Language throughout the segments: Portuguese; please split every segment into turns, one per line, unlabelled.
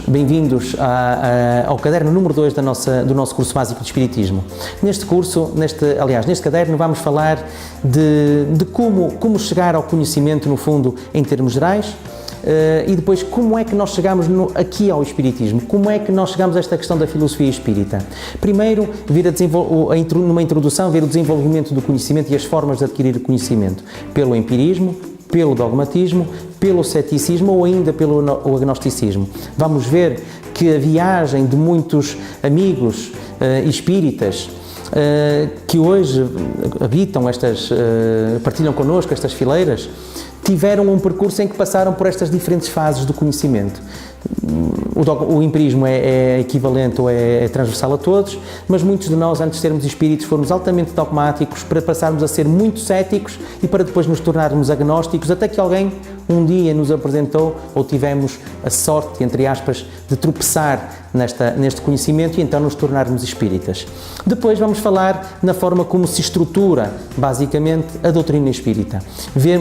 Bem-vindos ao caderno número 2 do nosso curso básico de Espiritismo. Neste caderno vamos falar de como chegar ao conhecimento, no fundo, em termos gerais, e depois como é que nós chegamos aqui ao Espiritismo, como é que nós chegamos a esta questão da filosofia espírita. Primeiro, numa introdução, ver o desenvolvimento do conhecimento e as formas de adquirir o conhecimento, pelo empirismo, pelo dogmatismo, pelo ceticismo ou ainda pelo agnosticismo. Vamos ver que a viagem de muitos amigos espíritas que hoje habitam partilham connosco estas fileiras, tiveram um percurso em que passaram por estas diferentes fases do conhecimento. O empirismo é equivalente ou é transversal a todos, mas muitos de nós, antes de sermos espíritos, fomos altamente dogmáticos para passarmos a ser muito céticos e para depois nos tornarmos agnósticos, até que alguém um dia nos apresentou, ou tivemos a sorte, entre aspas, de tropeçar neste conhecimento e então nos tornarmos espíritas. Depois vamos falar na forma como se estrutura, basicamente, a doutrina espírita.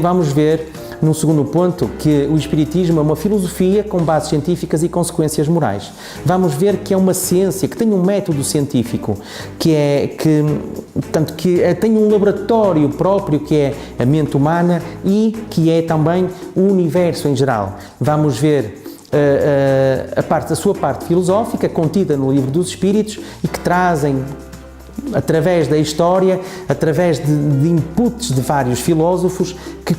Vamos ver, num segundo ponto, que o espiritismo é uma filosofia com bases científicas e consequências morais. Vamos ver que é uma ciência, que tem um método científico, que tem um laboratório próprio, que é a mente humana e que é também o universo em geral. Vamos ver a sua parte filosófica, contida no Livro dos Espíritos, e que trazem, através da história, através de inputs de vários filósofos, que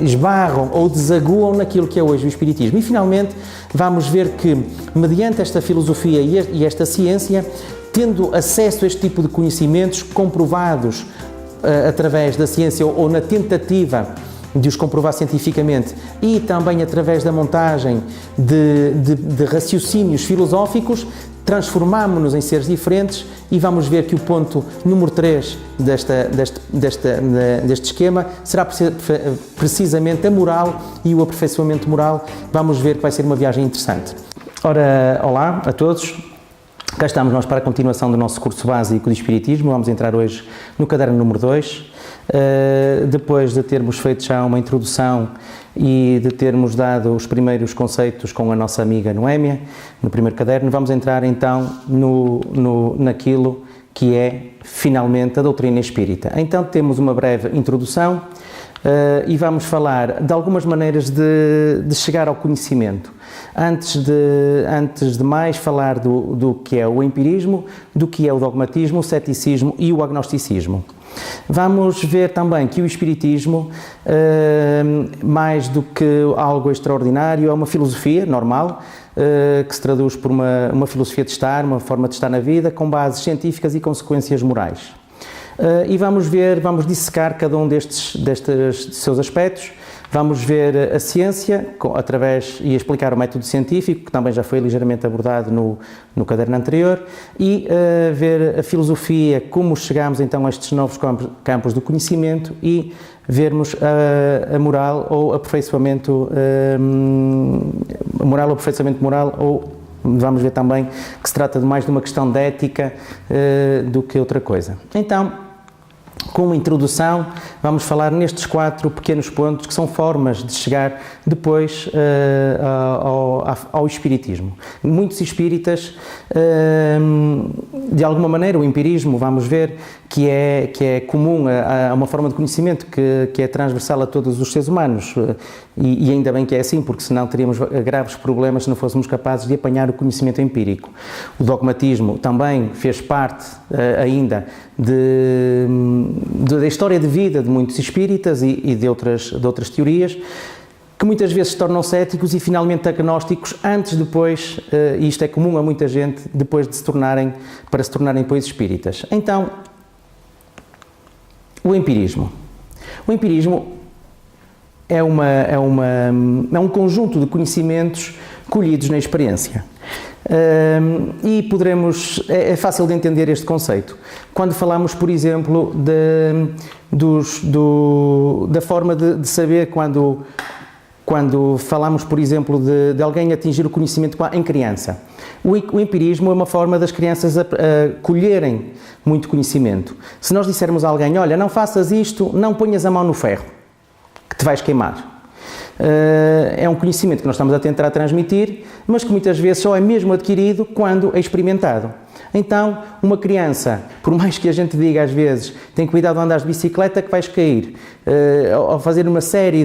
esbarram ou desaguam naquilo que é hoje o Espiritismo. E, finalmente, vamos ver que, mediante esta filosofia e esta ciência, tendo acesso a este tipo de conhecimentos comprovados através da ciência ou na tentativa de os comprovar cientificamente e também através da montagem de raciocínios filosóficos, transformámo-nos em seres diferentes e vamos ver que o ponto número 3 deste esquema será precisamente a moral e o aperfeiçoamento moral. Vamos ver que vai ser uma viagem interessante. Ora, olá a todos. Cá estamos nós para a continuação do nosso curso básico de Espiritismo. Vamos entrar hoje no caderno número 2. Depois de termos feito já uma introdução e de termos dado os primeiros conceitos com a nossa amiga Noémia, no primeiro caderno, vamos entrar então naquilo que é, finalmente, a doutrina espírita. Então temos uma breve introdução e vamos falar de algumas maneiras de chegar ao conhecimento. Antes de mais falar do que é o empirismo, do que é o dogmatismo, o ceticismo e o agnosticismo. Vamos ver também que o Espiritismo, mais do que algo extraordinário, é uma filosofia normal, que se traduz por uma filosofia de estar, uma forma de estar na vida, com bases científicas e consequências morais. E vamos dissecar cada um destes seus aspectos. Vamos ver a ciência, e explicar o método científico, que também já foi ligeiramente abordado no caderno anterior, e ver a filosofia, como chegamos então a estes novos campos do conhecimento, e vermos a moral ou aperfeiçoamento moral, ou vamos ver também que se trata de mais de uma questão de ética do que outra coisa. Então, com a introdução, vamos falar nestes 4 pequenos pontos que são formas de chegar depois ao Espiritismo. Muitos espíritas, de alguma maneira, o empirismo, vamos ver, que é comum a uma forma de conhecimento que é transversal a todos os seres humanos, e ainda bem que é assim, porque senão teríamos graves problemas se não fôssemos capazes de apanhar o conhecimento empírico. O dogmatismo também fez parte ainda da história de vida de muitos espíritas e de outras teorias, que muitas vezes se tornam céticos e finalmente agnósticos depois, e isto é comum a muita gente, depois de se tornarem depois espíritas. Então, o empirismo. O empirismo é um conjunto de conhecimentos colhidos na experiência. E é fácil de entender este conceito quando falamos, por exemplo, da forma de saber quando falamos, por exemplo, de alguém atingir o conhecimento em criança. O empirismo é uma forma das crianças colherem muito conhecimento. Se nós dissermos a alguém, olha, não faças isto, não ponhas a mão no ferro, que te vais queimar. É um conhecimento que nós estamos a tentar transmitir, mas que muitas vezes só é mesmo adquirido quando é experimentado. Então, uma criança, por mais que a gente diga às vezes, tem cuidado de andar de bicicleta que vais cair, ao fazer uma série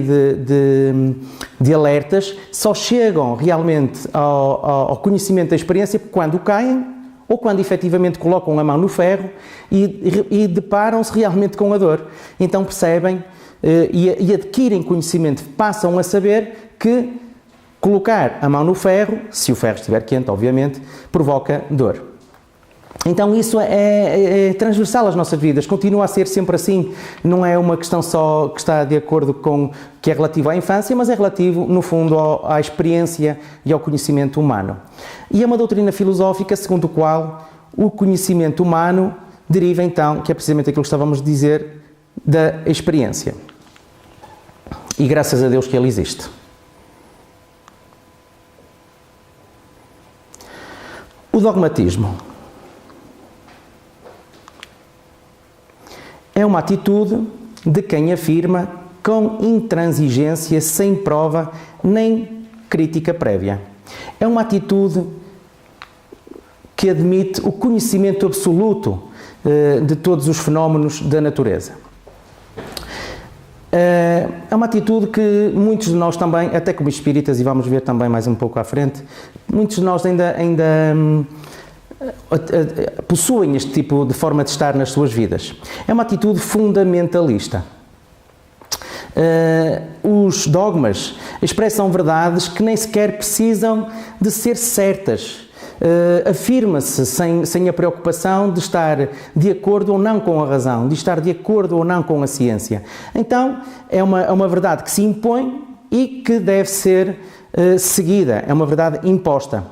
de alertas, só chegam realmente ao conhecimento da experiência quando caem ou quando efetivamente colocam a mão no ferro e deparam-se realmente com a dor. Então percebem e adquirem conhecimento, passam a saber que colocar a mão no ferro, se o ferro estiver quente, obviamente, provoca dor. Então isso é transversal às nossas vidas, continua a ser sempre assim, não é uma questão só que está de acordo com que é relativo à infância, mas é relativo, no fundo, à experiência e ao conhecimento humano. E é uma doutrina filosófica segundo a qual o conhecimento humano deriva então, que é precisamente aquilo que estávamos a dizer, da experiência. E graças a Deus que ele existe. O dogmatismo é uma atitude de quem afirma com intransigência, sem prova nem crítica prévia. É uma atitude que admite o conhecimento absoluto de todos os fenómenos da natureza. É uma atitude que muitos de nós também, até como espíritas, e vamos ver também mais um pouco à frente, muitos de nós ainda possuem este tipo de forma de estar nas suas vidas. É uma atitude fundamentalista. Os dogmas expressam verdades que nem sequer precisam de ser certas. Afirma-se sem a preocupação de estar de acordo ou não com a razão, de estar de acordo ou não com a ciência. Então, é uma verdade que se impõe e que deve ser seguida, é uma verdade imposta.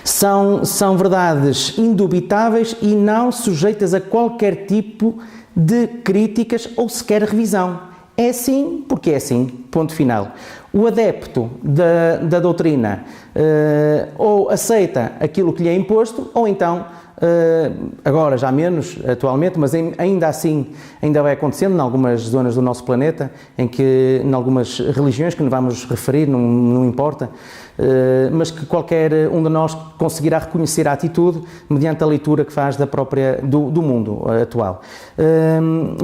São verdades indubitáveis e não sujeitas a qualquer tipo de críticas ou sequer revisão. É assim porque é assim, ponto final. O adepto da doutrina ou aceita aquilo que lhe é imposto, ou então, agora já menos atualmente, mas ainda assim, ainda vai acontecendo em algumas zonas do nosso planeta, em algumas religiões que não vamos referir, não importa, mas que qualquer um de nós conseguirá reconhecer a atitude mediante a leitura que faz do mundo atual.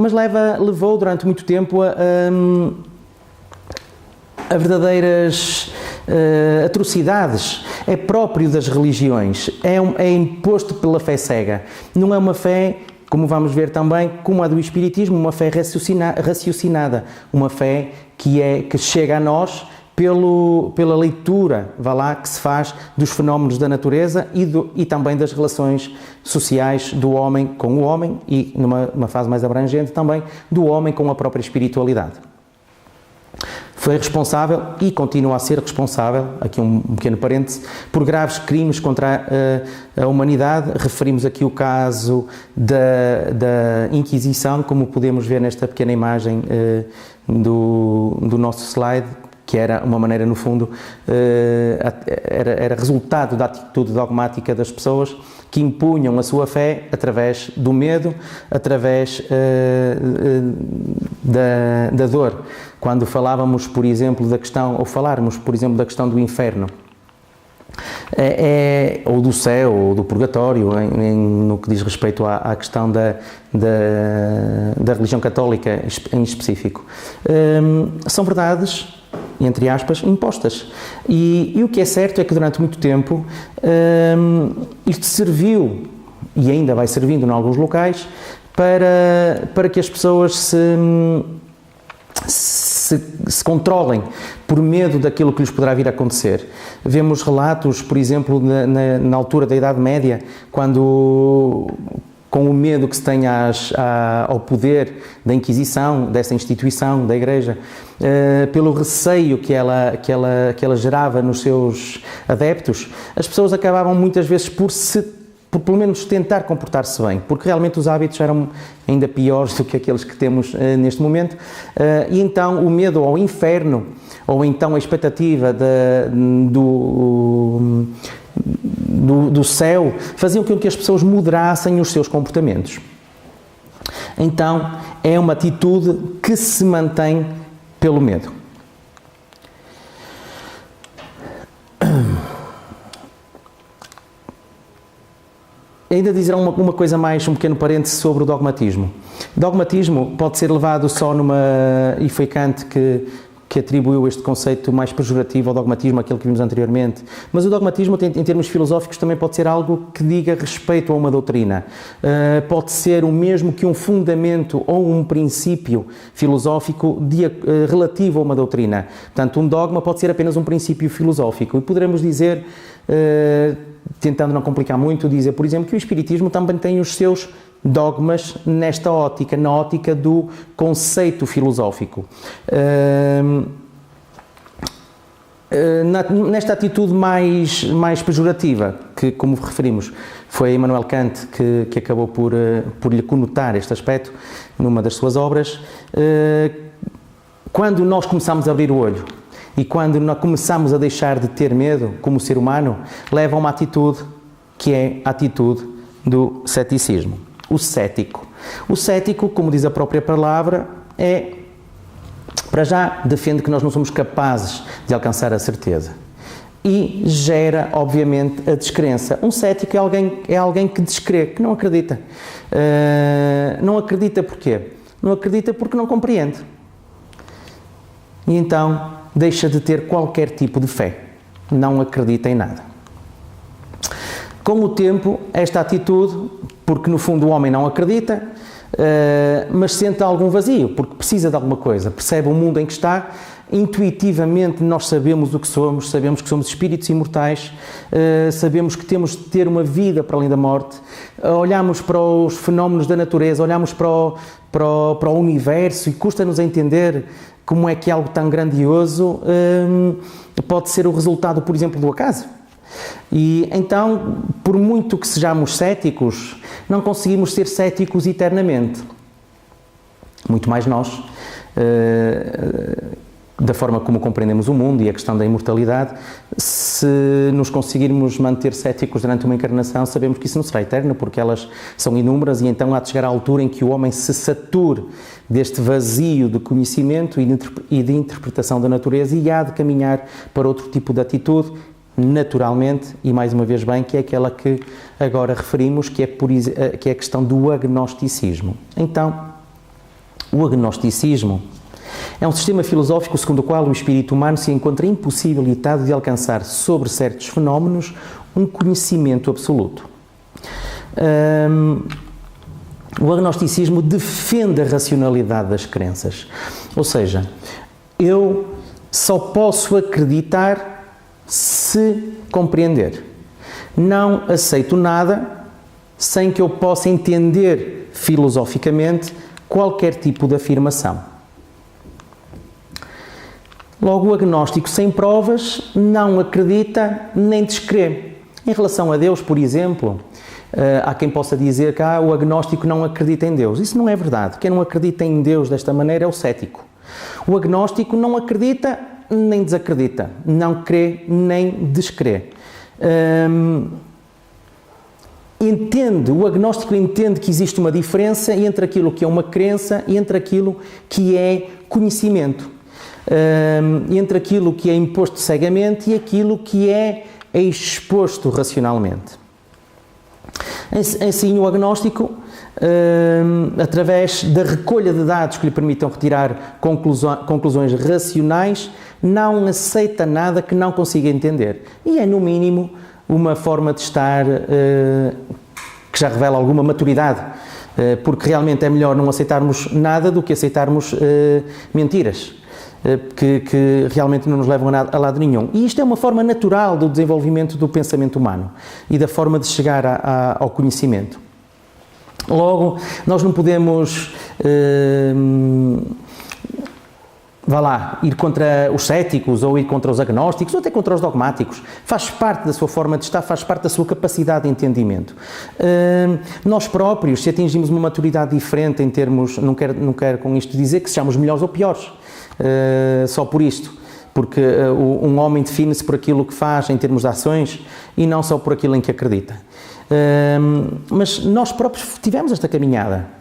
Mas levou durante muito tempo a verdadeiras atrocidades. É próprio das religiões, é imposto pela fé cega. Não é uma fé, como vamos ver também, como a do Espiritismo, uma fé raciocinada, uma fé que chega a nós pela leitura, que se faz dos fenómenos da natureza e também das relações sociais do homem com o homem e, numa fase mais abrangente, também do homem com a própria espiritualidade. Foi responsável e continua a ser responsável, aqui um pequeno parêntese, por graves crimes contra a humanidade. Referimos aqui o caso da Inquisição, como podemos ver nesta pequena imagem do nosso slide, que era uma maneira, no fundo, era resultado da atitude dogmática das pessoas que impunham a sua fé através do medo, através da dor. Quando falávamos, por exemplo, falarmos, por exemplo, da questão do inferno, ou do céu, ou do purgatório, no que diz respeito à questão da religião católica em específico, são verdades, entre aspas, impostas. E o que é certo é que durante muito tempo isto serviu, e ainda vai servindo em alguns locais, para que as pessoas se controlem por medo daquilo que lhes poderá vir a acontecer. Vemos relatos, por exemplo, na altura da Idade Média, quando, com o medo que se tem ao poder da Inquisição, dessa instituição, da Igreja, pelo receio que ela gerava nos seus adeptos, as pessoas acabavam muitas vezes por pelo menos tentar comportar-se bem, porque realmente os hábitos eram ainda piores do que aqueles que temos neste momento, e então o medo ao inferno, ou então a expectativa do céu, faziam com que as pessoas moderassem os seus comportamentos. Então é uma atitude que se mantém pelo medo. ainda dizer uma coisa mais, um pequeno parêntese sobre o dogmatismo. Dogmatismo pode ser levado só e foi Kant que atribuiu este conceito mais pejorativo ao dogmatismo, aquele que vimos anteriormente. Mas o dogmatismo, em termos filosóficos, também pode ser algo que diga respeito a uma doutrina. Pode ser o mesmo que um fundamento ou um princípio filosófico relativo a uma doutrina. Portanto, um dogma pode ser apenas um princípio filosófico. E poderemos dizer, tentando não complicar muito, dizer, por exemplo, que o Espiritismo também tem os seus dogmas nesta ótica, na ótica do conceito filosófico. Nesta atitude mais pejorativa, que, como referimos, foi Immanuel Kant que acabou por lhe conotar este aspecto numa das suas obras, quando nós começamos a abrir o olho e quando nós começamos a deixar de ter medo como ser humano, leva a uma atitude que é a atitude do ceticismo. O cético. O cético, como diz a própria palavra, para já, defende que nós não somos capazes de alcançar a certeza. E gera, obviamente, a descrença. Um cético é alguém que descrê, que não acredita. Não acredita porquê? Não acredita porque não compreende. E então, deixa de ter qualquer tipo de fé. Não acredita em nada. Com o tempo, esta atitude, porque no fundo o homem não acredita, mas sente algum vazio, porque precisa de alguma coisa, percebe o mundo em que está, intuitivamente nós sabemos o que somos, sabemos que somos espíritos imortais, sabemos que temos de ter uma vida para além da morte, olhamos para os fenómenos da natureza, olhamos para o universo e custa-nos a entender como é que algo tão grandioso pode ser o resultado, por exemplo, do acaso. E então, por muito que sejamos céticos, não conseguimos ser céticos eternamente. Muito mais nós, da forma como compreendemos o mundo e a questão da imortalidade, se nos conseguirmos manter céticos durante uma encarnação, sabemos que isso não será eterno, porque elas são inúmeras e então há de chegar à altura em que o homem se sature deste vazio de conhecimento e de interpretação da natureza e há de caminhar para outro tipo de atitude, naturalmente, e mais uma vez bem, que é aquela que agora referimos, que é a questão do agnosticismo. Então, o agnosticismo é um sistema filosófico segundo o qual o espírito humano se encontra impossibilitado de alcançar sobre certos fenómenos um conhecimento absoluto. O agnosticismo defende a racionalidade das crenças, ou seja, eu só posso acreditar se compreender. Não aceito nada sem que eu possa entender filosoficamente qualquer tipo de afirmação. Logo, o agnóstico sem provas não acredita nem descrê. Em relação a Deus, por exemplo, há quem possa dizer que o agnóstico não acredita em Deus. Isso não é verdade. Quem não acredita em Deus desta maneira é o cético. O agnóstico não acredita nem desacredita, não crê nem descrê. O agnóstico entende que existe uma diferença entre aquilo que é uma crença e entre aquilo que é conhecimento, entre aquilo que é imposto cegamente e aquilo que é exposto racionalmente. Assim, o agnóstico, através da recolha de dados que lhe permitam retirar conclusões racionais, não aceita nada que não consiga entender. E é, no mínimo, uma forma de estar que já revela alguma maturidade, porque realmente é melhor não aceitarmos nada do que aceitarmos mentiras, que realmente não nos levam a lado nenhum. E isto é uma forma natural do desenvolvimento do pensamento humano e da forma de chegar ao conhecimento. Logo, nós não podemos ir contra os céticos ou ir contra os agnósticos ou até contra os dogmáticos. Faz parte da sua forma de estar, faz parte da sua capacidade de entendimento. Nós próprios, se atingimos uma maturidade diferente em termos, não quero com isto dizer que sejamos melhores ou piores, só por isto, porque um homem define-se por aquilo que faz em termos de ações e não só por aquilo em que acredita. Mas nós próprios tivemos esta caminhada.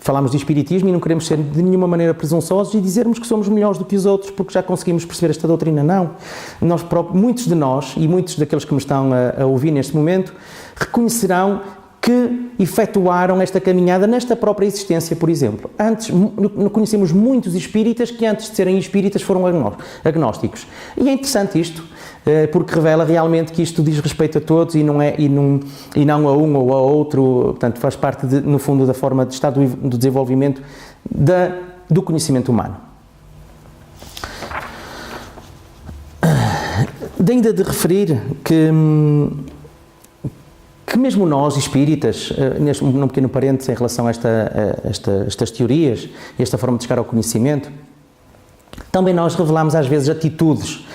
falamos de espiritismo e não queremos ser de nenhuma maneira presunçosos e dizermos que somos melhores do que os outros porque já conseguimos perceber esta doutrina. Não. Muitos de nós e muitos daqueles que me estão a ouvir neste momento reconhecerão que efetuaram esta caminhada nesta própria existência, por exemplo. Antes, conhecemos muitos espíritas que antes de serem espíritas foram agnósticos. E é interessante isto, porque revela realmente que isto diz respeito a todos e não a um ou a outro, portanto faz parte, no fundo, da forma de estado do desenvolvimento do conhecimento humano. Ainda de referir que mesmo nós, espíritas, num pequeno parênteses em relação a estas teorias e esta forma de chegar ao conhecimento, também nós revelamos às vezes atitudes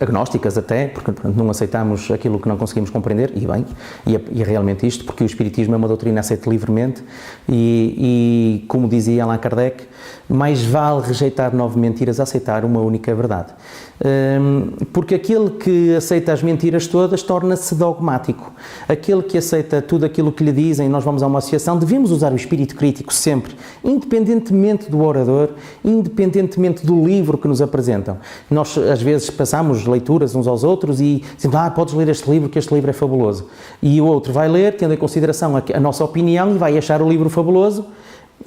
agnósticas até, porque não aceitamos aquilo que não conseguimos compreender, e bem, e é realmente isto, porque o espiritismo é uma doutrina aceita livremente e como dizia Allan Kardec, mais vale rejeitar 9 mentiras a aceitar uma única verdade. Porque aquele que aceita as mentiras todas torna-se dogmático. Aquele que aceita tudo aquilo que lhe dizem, nós vamos a uma associação, devemos usar o espírito crítico sempre, independentemente do orador, independentemente do livro que nos apresentam. Nós às vezes passamos leituras uns aos outros e dizemos, podes ler este livro, que este livro é fabuloso. E o outro vai ler, tendo em consideração a nossa opinião, e vai achar o livro fabuloso,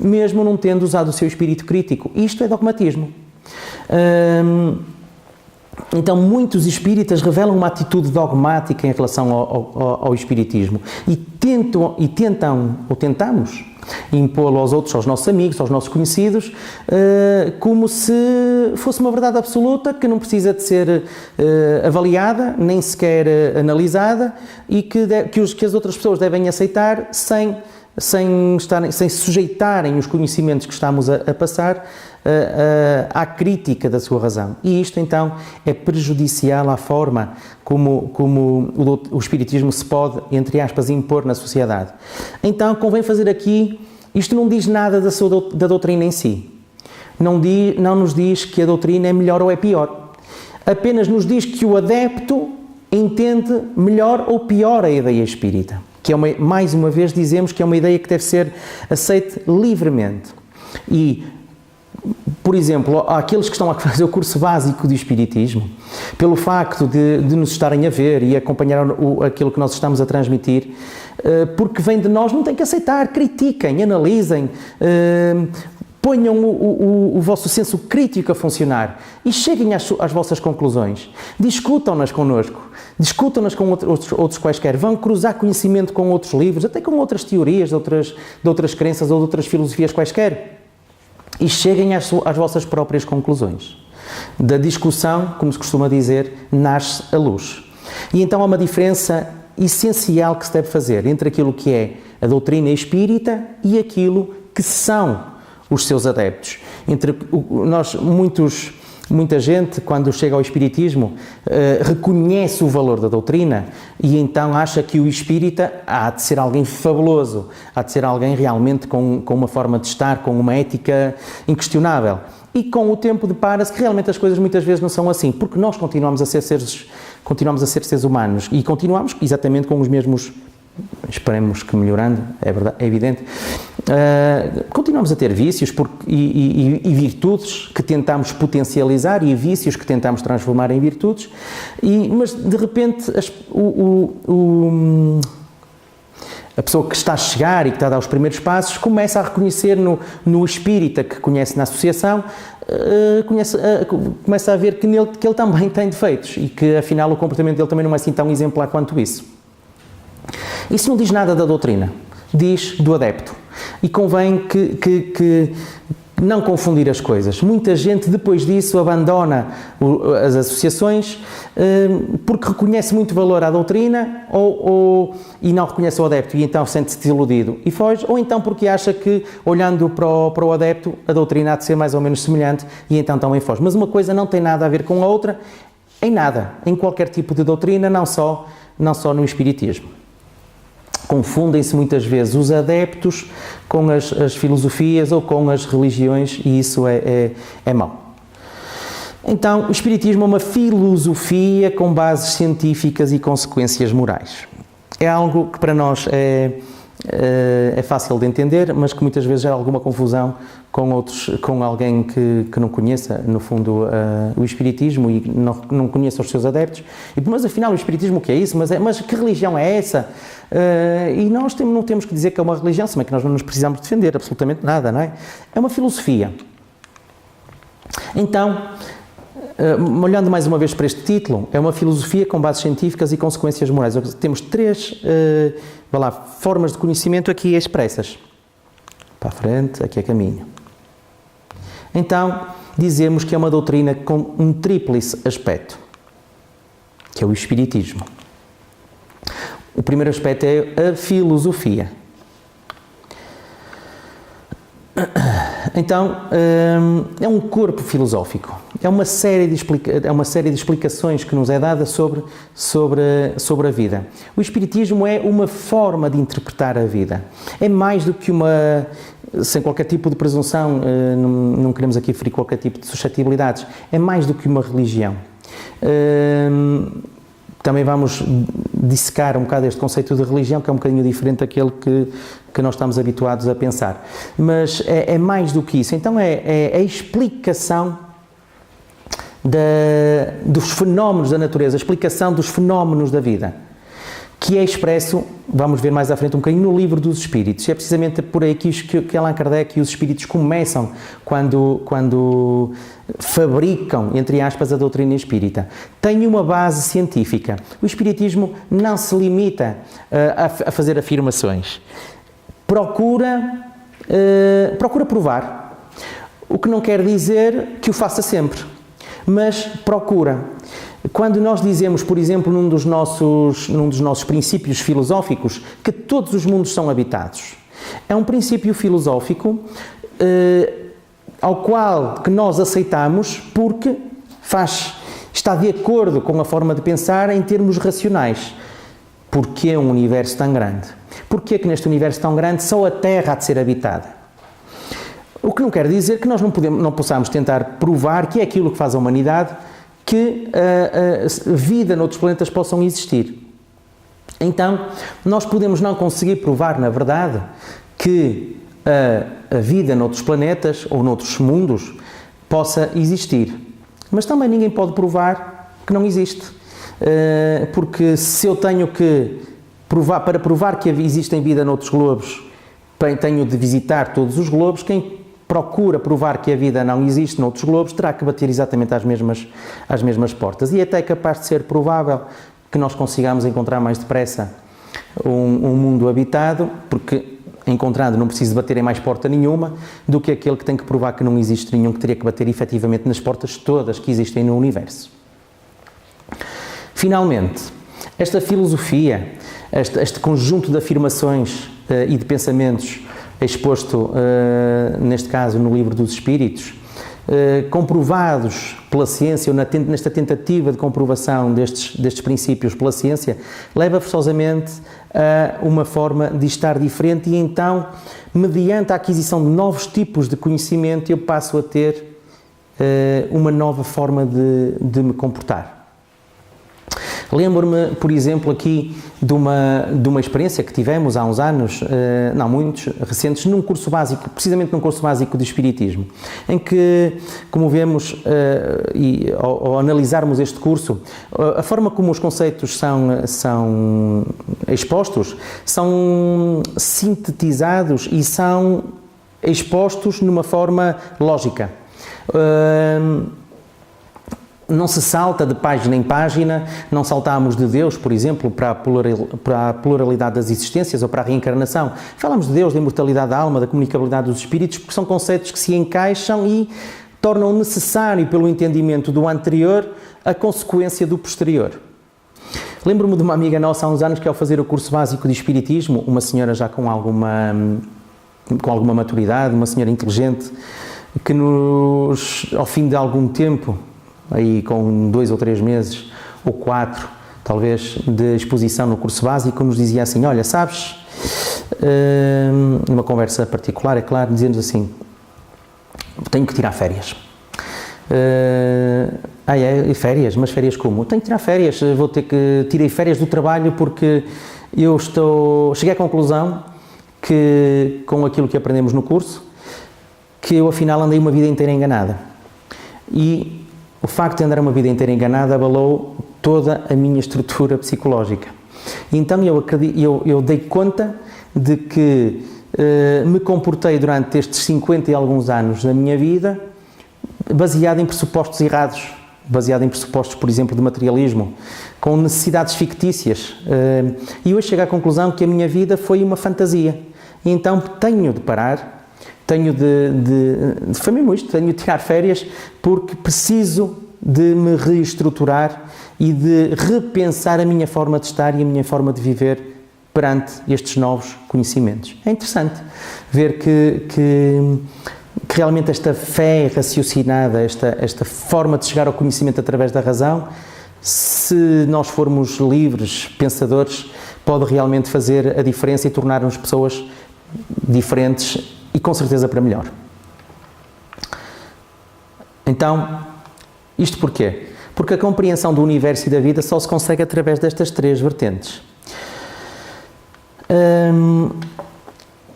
mesmo não tendo usado o seu espírito crítico. Isto é dogmatismo. Então, muitos espíritas revelam uma atitude dogmática em relação ao espiritismo e tentamos impô-lo aos outros, aos nossos amigos, aos nossos conhecidos, como se fosse uma verdade absoluta que não precisa de ser avaliada, nem sequer analisada e que as outras pessoas devem aceitar sem sujeitarem os conhecimentos que estamos a passar à crítica da sua razão. E isto, então, é prejudicial à forma como o espiritismo se pode, entre aspas, impor na sociedade. Então, convém fazer aqui, isto não diz nada da doutrina em si. Não nos diz que a doutrina é melhor ou é pior. Apenas nos diz que o adepto entende melhor ou pior a ideia espírita. Que é mais uma vez dizemos que é uma ideia que deve ser aceite livremente. E, por exemplo, aqueles que estão a fazer o curso básico de Espiritismo, pelo facto de nos estarem a ver e acompanhar aquilo que nós estamos a transmitir, porque vem de nós, não têm que aceitar, critiquem, analisem, ponham o vosso senso crítico a funcionar e cheguem às vossas conclusões. Discutam-nas connosco, discutam-nas com outros quaisquer, vão cruzar conhecimento com outros livros, até com outras teorias, de outras crenças ou de outras filosofias quaisquer. E cheguem às vossas próprias conclusões. Da discussão, como se costuma dizer, nasce a luz. E então há uma diferença essencial que se deve fazer entre aquilo que é a doutrina espírita e aquilo que são os seus adeptos. Muita gente, quando chega ao espiritismo, reconhece o valor da doutrina e então acha que o espírita há de ser alguém fabuloso, há de ser alguém realmente com uma forma de estar, com uma ética inquestionável. E com o tempo depara-se que realmente as coisas muitas vezes não são assim, porque nós continuamos a ser seres humanos e continuamos exatamente com os mesmos, esperemos que melhorando, é verdade, é evidente, continuamos a ter vícios e virtudes que tentamos potencializar e vícios que tentamos transformar em virtudes, mas de repente a pessoa que está a chegar e que está a dar os primeiros passos começa a reconhecer no espírita que conhece na associação, começa a ver que ele também tem defeitos e que afinal o comportamento dele também não é assim tão exemplar quanto isso. Isso não diz nada da doutrina, diz do adepto. E convém que não confundir as coisas. Muita gente depois disso abandona as associações porque reconhece muito valor à doutrina e não reconhece o adepto e então sente-se desiludido e foge, ou então porque acha que olhando para o adepto a doutrina há de ser mais ou menos semelhante e então também foge. Mas uma coisa não tem nada a ver com a outra, em nada, em qualquer tipo de doutrina, não só no espiritismo. Confundem-se muitas vezes os adeptos com as filosofias ou com as religiões e isso é mau. Então, o espiritismo é uma filosofia com bases científicas e consequências morais. É algo que para nós é fácil de entender, mas que muitas vezes gera alguma confusão com alguém que não conheça, no fundo, o Espiritismo e não conheça os seus adeptos. Mas afinal, o Espiritismo o que é isso? Mas que religião é essa? E nós não temos que dizer que é uma religião, se bem que nós não nos precisamos defender absolutamente nada, não é? É uma filosofia. Então, olhando mais uma vez para este título, é uma filosofia com bases científicas e consequências morais. Temos três formas de conhecimento aqui expressas. Para a frente, aqui é caminho. Então, dizemos que é uma doutrina com um tríplice aspecto, que é o Espiritismo. O primeiro aspecto é a filosofia. Então, é um corpo filosófico, é uma série de explicações que nos é dada sobre a vida. O Espiritismo é uma forma de interpretar a vida, é mais do que sem qualquer tipo de presunção, não queremos aqui ferir qualquer tipo de suscetibilidades, é mais do que uma religião. Também vamos dissecar um bocado este conceito de religião, que é um bocadinho diferente daquele que nós estamos habituados a pensar. Mas é mais do que isso. Então é a explicação dos fenómenos da natureza, a explicação dos fenómenos da vida, que é expresso, vamos ver mais à frente um bocadinho, no Livro dos Espíritos. É precisamente por aí que Allan Kardec e os Espíritos começam quando fabricam, entre aspas, a doutrina espírita. Tem uma base científica. O Espiritismo não se limita a fazer afirmações. Procura provar. O que não quer dizer que o faça sempre, mas procura. Quando nós dizemos, por exemplo, num dos nossos princípios filosóficos, que todos os mundos são habitados, é um princípio filosófico ao qual que nós aceitamos porque está de acordo com a forma de pensar em termos racionais. Porquê um universo tão grande? Porquê que neste universo tão grande só a Terra há de ser habitada? O que não quer dizer que nós não possamos tentar provar que é aquilo que faz a humanidade, que a vida noutros planetas possam existir. Então, nós podemos não conseguir provar, na verdade, que a vida noutros planetas ou noutros mundos possa existir. Mas também ninguém pode provar que não existe. Porque se eu tenho que provar, para provar que existem vida noutros globos, tenho de visitar todos os globos, quem procura provar que a vida não existe noutros globos terá que bater exatamente às mesmas portas. E até é capaz de ser provável que nós consigamos encontrar mais depressa um mundo habitado, porque encontrando não precisa bater em mais porta nenhuma, do que aquele que tem que provar que não existe nenhum, que teria que bater efetivamente nas portas todas que existem no universo. Finalmente, esta filosofia, este conjunto de afirmações e de pensamentos exposto, neste caso, no Livro dos Espíritos, comprovados pela ciência, ou nesta tentativa de comprovação destes princípios pela ciência, leva forçosamente a uma forma de estar diferente e então, mediante a aquisição de novos tipos de conhecimento, eu passo a ter uma nova forma de me comportar. Lembro-me, por exemplo, aqui de uma experiência que tivemos há uns anos, não muitos, recentes, num curso básico, precisamente num curso básico de Espiritismo, em que, como vemos, ao analisarmos este curso, a forma como os conceitos são expostos, são sintetizados e são expostos numa forma lógica. Não se salta de página em página, não saltamos de Deus, por exemplo, para a pluralidade das existências ou para a reencarnação. Falamos de Deus, da imortalidade da alma, da comunicabilidade dos espíritos, porque são conceitos que se encaixam e tornam necessário, pelo entendimento do anterior, a consequência do posterior. Lembro-me de uma amiga nossa há uns anos que, ao fazer o curso básico de Espiritismo, uma senhora já com alguma maturidade, uma senhora inteligente, que ao fim de algum tempo, aí com 2 ou 3 meses, ou 4, talvez, de exposição no curso básico, nos dizia assim: olha, sabes, numa conversa particular, é claro, dizendo assim: tenho que tirar férias. Férias? Mas férias como? Tenho que tirar férias, tirei férias do trabalho porque cheguei à conclusão que, com aquilo que aprendemos no curso, que eu afinal andei uma vida inteira enganada. E o facto de andar uma vida inteira enganada abalou toda a minha estrutura psicológica. Então eu dei conta de que me comportei durante estes 50 e alguns anos da minha vida baseado em pressupostos errados, baseado em pressupostos, por exemplo, de materialismo, com necessidades fictícias. E hoje chego à conclusão que a minha vida foi uma fantasia. E então tenho de parar, tenho foi mesmo isto, tenho de tirar férias, porque preciso de me reestruturar e de repensar a minha forma de estar e a minha forma de viver perante estes novos conhecimentos. É interessante ver que realmente esta fé raciocinada, esta forma de chegar ao conhecimento através da razão, se nós formos livres, pensadores, pode realmente fazer a diferença e tornar-nos pessoas diferentes e com certeza para melhor. Então, isto porquê? Porque a compreensão do universo e da vida só se consegue através destas três vertentes.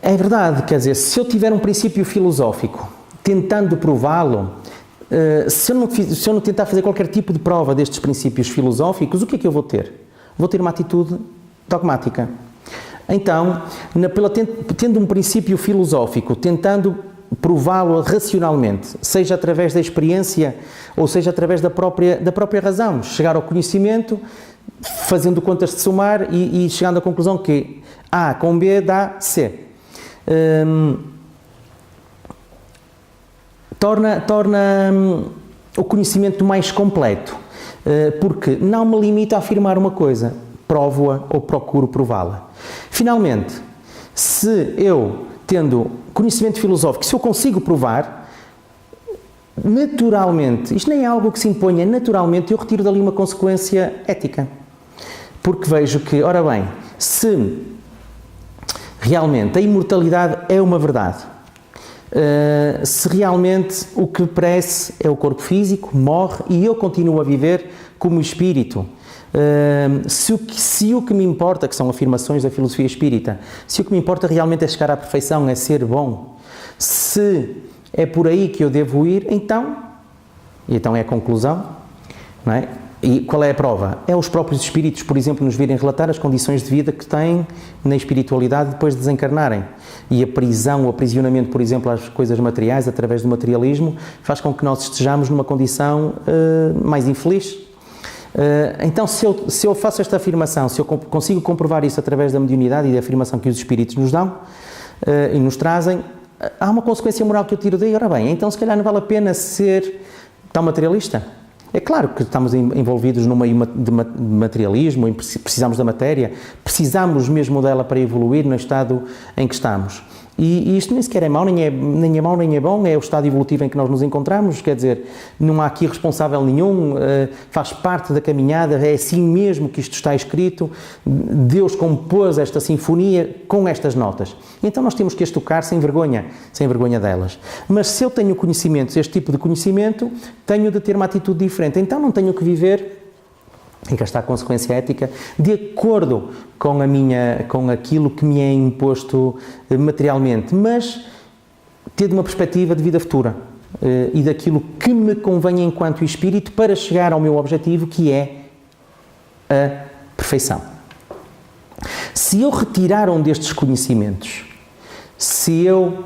É verdade, quer dizer, se eu tiver um princípio filosófico tentando prová-lo, se eu não tentar fazer qualquer tipo de prova destes princípios filosóficos, o que é que eu vou ter? Vou ter uma atitude dogmática. Então, tendo um princípio filosófico, tentando prová-lo racionalmente, seja através da experiência ou seja através da própria razão, chegar ao conhecimento, fazendo contas de somar e chegando à conclusão que A com B dá C. Torna o conhecimento mais completo, porque não me limito a afirmar uma coisa, provo-a ou procuro prová-la. Finalmente, se eu, tendo conhecimento filosófico, se eu consigo provar, naturalmente, isto nem é algo que se imponha, naturalmente eu retiro dali uma consequência ética. Porque vejo que, ora bem, se realmente a imortalidade é uma verdade, se realmente o que parece é o corpo físico, morre e eu continuo a viver como espírito, se o que me importa, que são afirmações da filosofia espírita, se o que me importa realmente é chegar à perfeição, é ser bom, se é por aí que eu devo ir, então é a conclusão, não é? E qual é a prova? É os próprios espíritos, por exemplo, nos virem relatar as condições de vida que têm na espiritualidade depois de desencarnarem. E a prisão, o aprisionamento, por exemplo, às coisas materiais, através do materialismo, faz com que nós estejamos numa condição mais infeliz. Então, se eu faço esta afirmação, se eu consigo comprovar isso através da mediunidade e da afirmação que os espíritos nos dão e nos trazem, há uma consequência moral que eu tiro daí. Ora bem, então se calhar não vale a pena ser tão materialista. É claro que estamos envolvidos num meio de materialismo, precisamos da matéria, precisamos mesmo dela para evoluir no estado em que estamos. E isto nem sequer é mau, nem é mau, nem é bom, é o estado evolutivo em que nós nos encontramos, quer dizer, não há aqui responsável nenhum, faz parte da caminhada, é assim mesmo que isto está escrito, Deus compôs esta sinfonia com estas notas. Então nós temos que as tocar sem vergonha delas. Mas se eu tenho conhecimento, este tipo de conhecimento, tenho de ter uma atitude diferente, então não tenho que viver, e cá está a consequência ética, de acordo com aquilo que me é imposto materialmente, mas ter uma perspectiva de vida futura e daquilo que me convém enquanto espírito para chegar ao meu objetivo, que é a perfeição. Se eu retirar um destes conhecimentos, se eu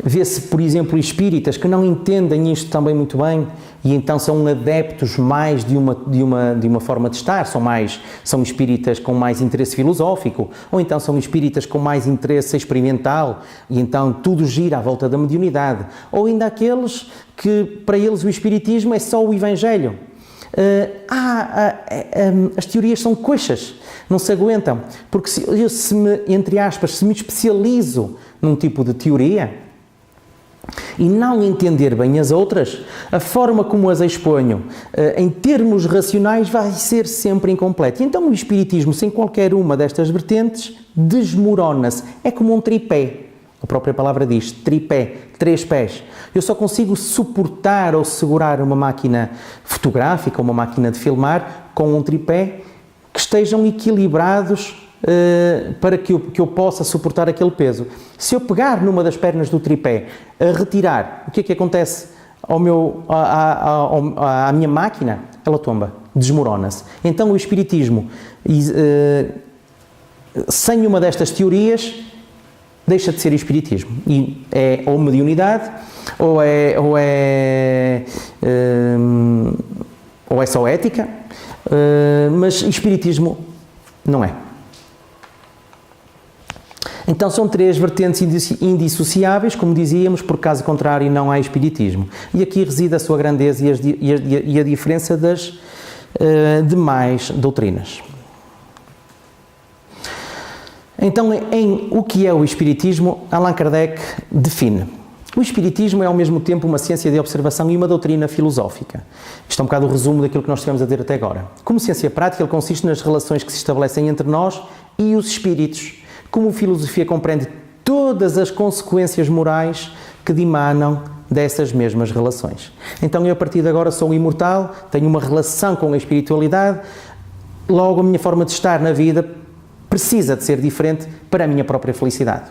vê-se, por exemplo, espíritas que não entendem isto também muito bem e então são adeptos mais de uma forma de estar, são espíritas com mais interesse filosófico, ou então são espíritas com mais interesse experimental e então tudo gira à volta da mediunidade, ou ainda aqueles que para eles o espiritismo é só o Evangelho. As teorias são coxas, não se aguentam, porque se me especializo num tipo de teoria e não entender bem as outras, a forma como as exponho em termos racionais vai ser sempre incompleta. E então o espiritismo, sem qualquer uma destas vertentes, desmorona-se. É como um tripé. A própria palavra diz, tripé, 3 pés. Eu só consigo suportar ou segurar uma máquina fotográfica, uma máquina de filmar, com um tripé que estejam equilibrados para que eu possa suportar aquele peso. Se eu pegar numa das pernas do tripé, a retirar, o que é que acontece à minha máquina? Ela tomba, desmorona-se. Então o espiritismo, sem uma destas teorias, deixa de ser espiritismo. E é ou mediunidade, ou é só ética, mas espiritismo não é. Então são três vertentes indissociáveis, como dizíamos, por caso contrário não há espiritismo. E aqui reside a sua grandeza e a diferença das demais doutrinas. Então, em o que é o espiritismo, Allan Kardec define: o espiritismo é ao mesmo tempo uma ciência de observação e uma doutrina filosófica. Isto é um bocado o resumo daquilo que nós tivemos a dizer até agora. Como ciência prática, ele consiste nas relações que se estabelecem entre nós e os espíritos. Como filosofia, compreende todas as consequências morais que dimanam dessas mesmas relações. Então eu, a partir de agora, sou imortal, tenho uma relação com a espiritualidade, logo a minha forma de estar na vida precisa de ser diferente para a minha própria felicidade.